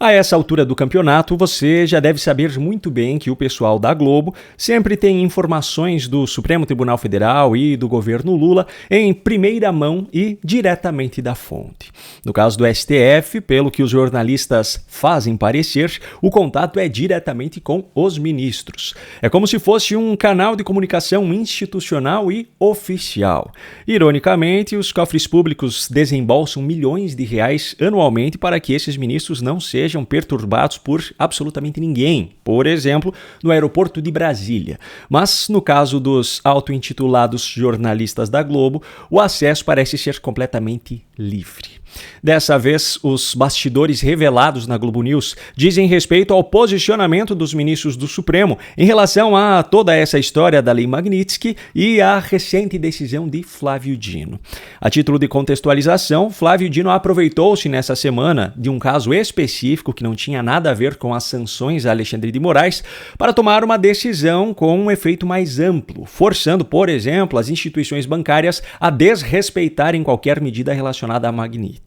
A essa altura do campeonato, você já deve saber muito bem que o pessoal da Globo sempre tem informações do Supremo Tribunal Federal e do governo Lula em primeira mão e diretamente da fonte. No caso do STF, pelo que os jornalistas fazem parecer, o contato é diretamente com os ministros. É como se fosse um canal de comunicação institucional e oficial. Ironicamente, os cofres públicos desembolsam milhões de reais anualmente para que esses ministros não sejam perturbados por absolutamente ninguém, por exemplo, no aeroporto de Brasília. Mas, no caso dos auto-intitulados jornalistas da Globo, o acesso parece ser completamente livre. Dessa vez, os bastidores revelados na Globo News dizem respeito ao posicionamento dos ministros do Supremo em relação a toda essa história da Lei Magnitsky e a recente decisão de Flávio Dino. A título de contextualização, Flávio Dino aproveitou-se nessa semana de um caso específico que não tinha nada a ver com as sanções a Alexandre de Moraes para tomar uma decisão com um efeito mais amplo, forçando, por exemplo, as instituições bancárias a desrespeitarem qualquer medida relacionada à Magnitsky.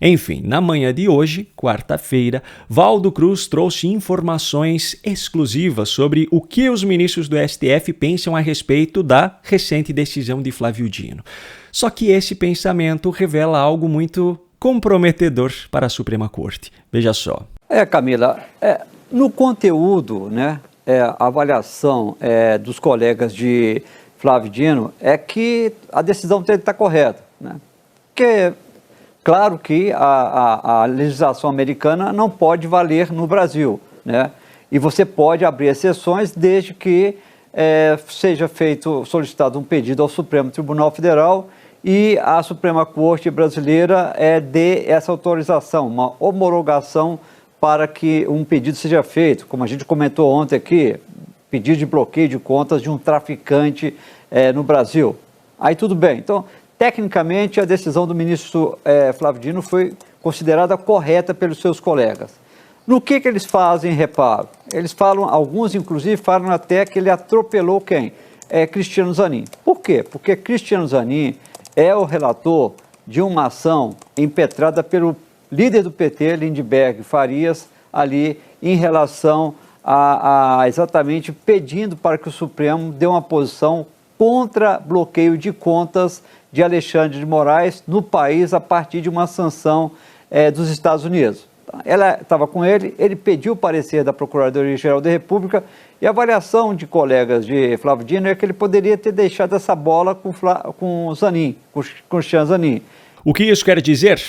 Enfim, na manhã de hoje, quarta-feira, Valdo Cruz trouxe informações exclusivas sobre o que os ministros do STF pensam a respeito da recente decisão de Flávio Dino. Só que esse pensamento revela algo muito comprometedor para a Suprema Corte. Veja só. Camila, no conteúdo, né, a avaliação dos colegas de Flávio Dino é que a decisão dele está correta, né? Porque claro que a legislação americana não pode valer no Brasil, né? E você pode abrir exceções desde que seja solicitado um pedido ao Supremo Tribunal Federal e a Suprema Corte brasileira dê essa autorização, uma homologação para que um pedido seja feito, como a gente comentou ontem aqui, pedido de bloqueio de contas de um traficante no Brasil. Aí tudo bem. Então, tecnicamente, a decisão do ministro Flávio Dino foi considerada correta pelos seus colegas. No que eles fazem reparo? Eles falam, alguns inclusive falam até que ele atropelou quem? Cristiano Zanin. Por quê? Porque Cristiano Zanin é o relator de uma ação impetrada pelo líder do PT, Lindbergh Farias, ali em relação a exatamente pedindo para que o Supremo dê uma posição contra bloqueio de contas de Alexandre de Moraes no país a partir de uma sanção dos Estados Unidos. Ela estava com ele pediu o parecer da Procuradoria-Geral da República e a avaliação de colegas de Flávio Dino é que ele poderia ter deixado essa bola com o Zanin, com o Cristiano Zanin. O que isso quer dizer?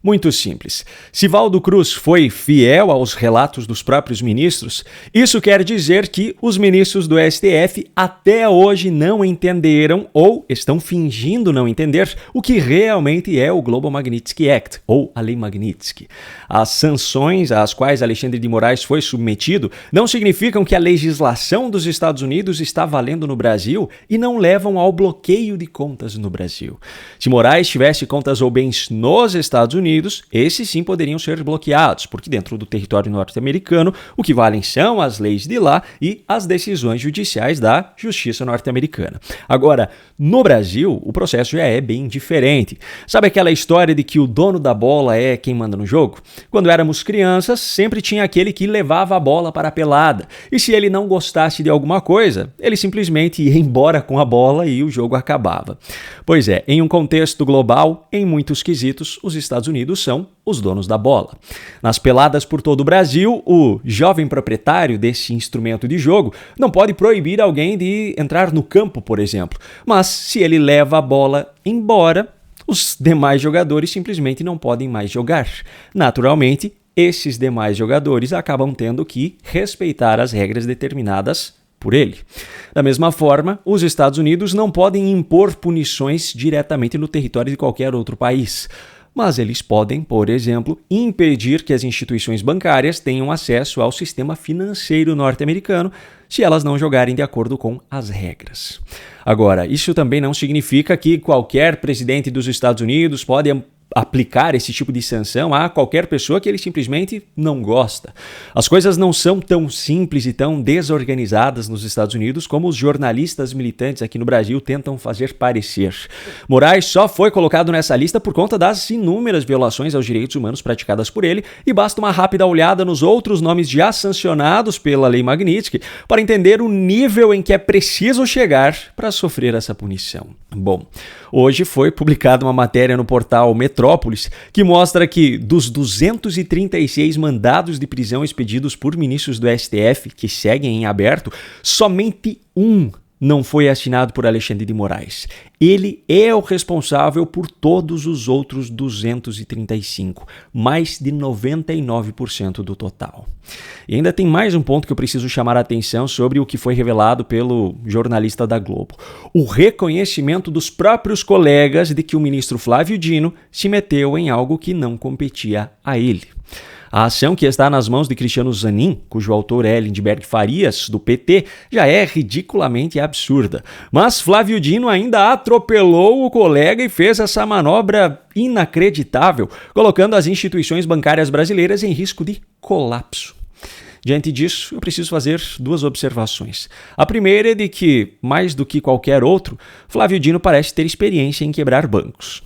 Muito simples. Se Valdo Cruz foi fiel aos relatos dos próprios ministros, isso quer dizer que os ministros do STF até hoje não entenderam ou estão fingindo não entender o que realmente é o Global Magnitsky Act, ou a Lei Magnitsky. As sanções às quais Alexandre de Moraes foi submetido não significam que a legislação dos Estados Unidos está valendo no Brasil e não levam ao bloqueio de contas no Brasil. Se Moraes tivesse contas ou bens nos Estados Unidos, esses sim poderiam ser bloqueados, porque dentro do território norte-americano o que valem são as leis de lá e as decisões judiciais da justiça norte-americana. Agora, no Brasil, o processo já é bem diferente. Sabe aquela história de que o dono da bola é quem manda no jogo? Quando éramos crianças, sempre tinha aquele que levava a bola para a pelada, e se ele não gostasse de alguma coisa, ele simplesmente ia embora com a bola e o jogo acabava. Pois é, em um contexto global, em muitos quesitos, os Estados Unidos são os donos da bola. Nas peladas por todo o Brasil, o jovem proprietário desse instrumento de jogo não pode proibir alguém de entrar no campo, por exemplo. Mas se ele leva a bola embora, os demais jogadores simplesmente não podem mais jogar. Naturalmente, esses demais jogadores acabam tendo que respeitar as regras determinadas por ele. Da mesma forma, os Estados Unidos não podem impor punições diretamente no território de qualquer outro país, mas eles podem, por exemplo, impedir que as instituições bancárias tenham acesso ao sistema financeiro norte-americano se elas não jogarem de acordo com as regras. Agora, isso também não significa que qualquer presidente dos Estados Unidos pode aplicar esse tipo de sanção a qualquer pessoa que ele simplesmente não gosta. As coisas não são tão simples e tão desorganizadas nos Estados Unidos como os jornalistas militantes aqui no Brasil tentam fazer parecer. Moraes só foi colocado nessa lista por conta das inúmeras violações aos direitos humanos praticadas por ele, e basta uma rápida olhada nos outros nomes já sancionados pela Lei Magnitsky para entender o nível em que é preciso chegar para sofrer essa punição. Bom, hoje foi publicada uma matéria no portal Metrópolis que mostra que dos 236 mandados de prisão expedidos por ministros do STF que seguem em aberto, somente um não foi assinado por Alexandre de Moraes. Ele é o responsável por todos os outros 235, mais de 99% do total. E ainda tem mais um ponto que eu preciso chamar a atenção sobre o que foi revelado pelo jornalista da Globo. O reconhecimento dos próprios colegas de que o ministro Flávio Dino se meteu em algo que não competia a ele. A ação que está nas mãos de Cristiano Zanin, cujo autor é Lindbergh Farias, do PT, já é ridiculamente absurda. Mas Flávio Dino ainda atropelou o colega e fez essa manobra inacreditável, colocando as instituições bancárias brasileiras em risco de colapso. Diante disso, eu preciso fazer duas observações. A primeira é de que, mais do que qualquer outro, Flávio Dino parece ter experiência em quebrar bancos.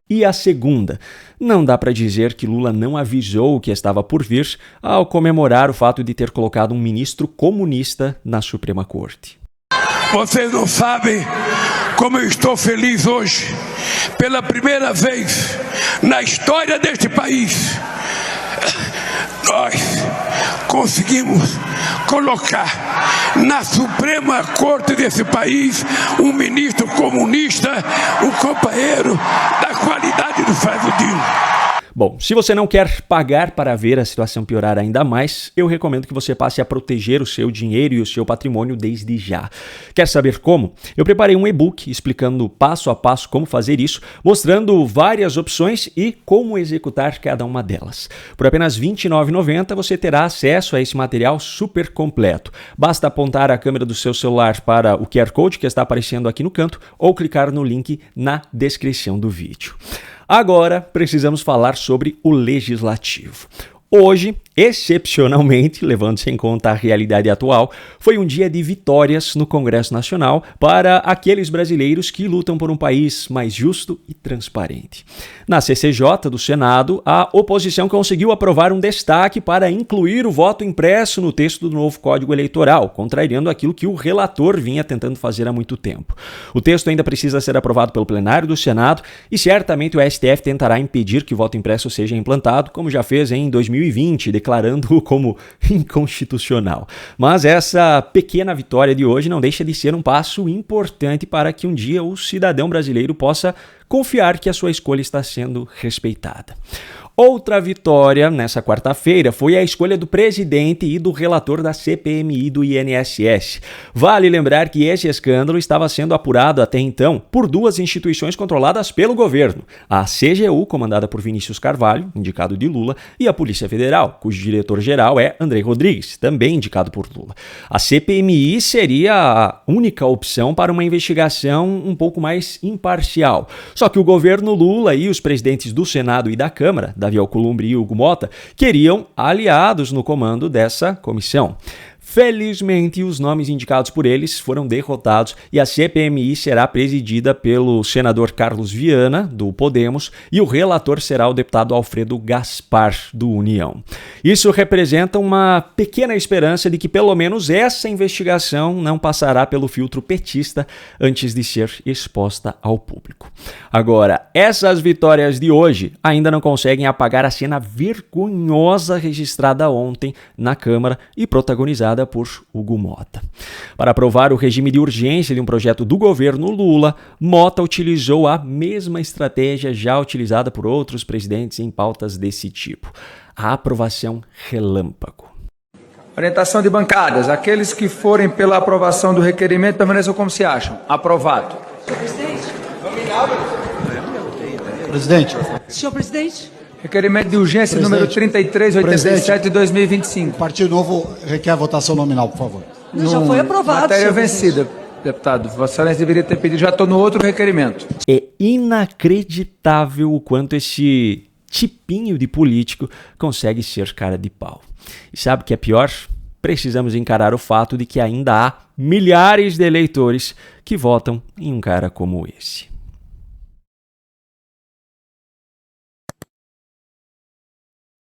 E a segunda, não dá para dizer que Lula não avisou o que estava por vir ao comemorar o fato de ter colocado um ministro comunista na Suprema Corte. Vocês não sabem como eu estou feliz hoje. Pela primeira vez na história deste país, nós conseguimos colocar na Suprema Corte desse país um ministro comunista, um companheiro da qualidade do Flávio Dino. Bom, se você não quer pagar para ver a situação piorar ainda mais, eu recomendo que você passe a proteger o seu dinheiro e o seu patrimônio desde já. Quer saber como? Eu preparei um e-book explicando passo a passo como fazer isso, mostrando várias opções e como executar cada uma delas. Por apenas R$ 29,90 você terá acesso a esse material super completo. Basta apontar a câmera do seu celular para o QR Code que está aparecendo aqui no canto ou clicar no link na descrição do vídeo. Agora, precisamos falar sobre o Legislativo. Hoje, excepcionalmente, levando-se em conta a realidade atual, foi um dia de vitórias no Congresso Nacional para aqueles brasileiros que lutam por um país mais justo e transparente. Na CCJ do Senado, a oposição conseguiu aprovar um destaque para incluir o voto impresso no texto do novo Código Eleitoral, contrariando aquilo que o relator vinha tentando fazer há muito tempo. O texto ainda precisa ser aprovado pelo plenário do Senado e certamente o STF tentará impedir que o voto impresso seja implantado, como já fez em 2020, declarando-o como inconstitucional. Mas essa pequena vitória de hoje não deixa de ser um passo importante para que um dia o cidadão brasileiro possa confiar que a sua escolha está sendo respeitada. Outra vitória nessa quarta-feira foi a escolha do presidente e do relator da CPMI do INSS. Vale lembrar que esse escândalo estava sendo apurado até então por duas instituições controladas pelo governo, a CGU, comandada por Vinícius Carvalho, indicado de Lula, e a Polícia Federal, cujo diretor-geral é André Rodrigues, também indicado por Lula. A CPMI seria a única opção para uma investigação um pouco mais imparcial. Só que o governo Lula e os presidentes do Senado e da Câmara, Davi Alcolumbre e Hugo Mota, queriam aliados no comando dessa comissão. Felizmente, os nomes indicados por eles foram derrotados e a CPMI será presidida pelo senador Carlos Viana, do Podemos, e o relator será o deputado Alfredo Gaspar, do União. Isso representa uma pequena esperança de que pelo menos essa investigação não passará pelo filtro petista antes de ser exposta ao público. Agora, essas vitórias de hoje ainda não conseguem apagar a cena vergonhosa registrada ontem na Câmara e protagonizada por Hugo Mota. Para aprovar o regime de urgência de um projeto do governo Lula, Mota utilizou a mesma estratégia já utilizada por outros presidentes em pautas desse tipo: a aprovação relâmpago. Orientação de bancadas. Aqueles que forem pela aprovação do requerimento permaneçam como se acham. Aprovado. Presidente. Senhor presidente. Requerimento de urgência número 3387 de 2025. O Partido Novo requer a votação nominal, por favor. Já foi aprovado. Matéria senhor vencida, deputado. Vossa Excelência deveria ter pedido, já estou no outro requerimento. É inacreditável o quanto esse tipinho de político consegue ser cara de pau. E sabe o que é pior? Precisamos encarar o fato de que ainda há milhares de eleitores que votam em um cara como esse.